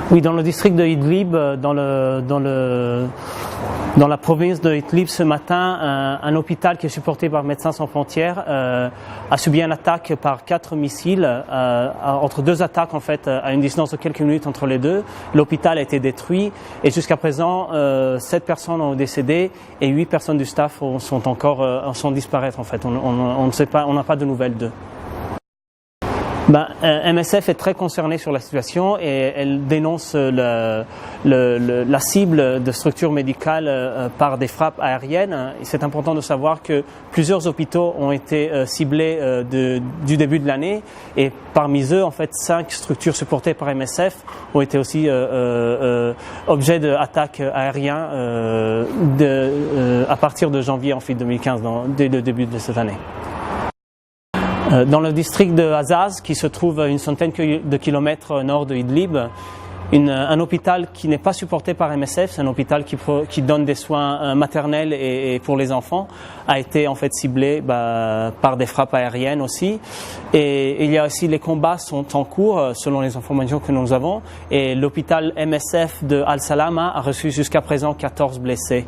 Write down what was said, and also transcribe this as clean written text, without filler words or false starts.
Oui, dans le district de Idlib, dans la province de Idlib, ce matin, un hôpital qui est supporté par Médecins sans frontières a subi une attaque par 4 missiles, entre 2 attaques en fait, à une distance de quelques minutes entre les deux. L'hôpital a été détruit et jusqu'à présent, 7 personnes ont décédé et 8 personnes du staff sont disparaître en fait. On ne sait pas, on n'a pas de nouvelles d'eux. MSF est très concernée sur la situation et elle dénonce la cible de structures médicales par des frappes aériennes. C'est important de savoir que plusieurs hôpitaux ont été ciblés du début de l'année et parmi eux, en fait, 5 structures supportées par MSF ont été aussi objets d'attaques aériennes à partir de janvier 2015, dès le début de cette année. Dans le district de Azaz, qui se trouve à une centaine de kilomètres au nord de Idlib, un hôpital qui n'est pas supporté par MSF, c'est un hôpital qui donne des soins maternels et pour les enfants, a été en fait ciblé par des frappes aériennes aussi. Et il y a aussi les combats sont en cours selon les informations que nous avons. Et l'hôpital MSF de Al-Salama a reçu jusqu'à présent 14 blessés.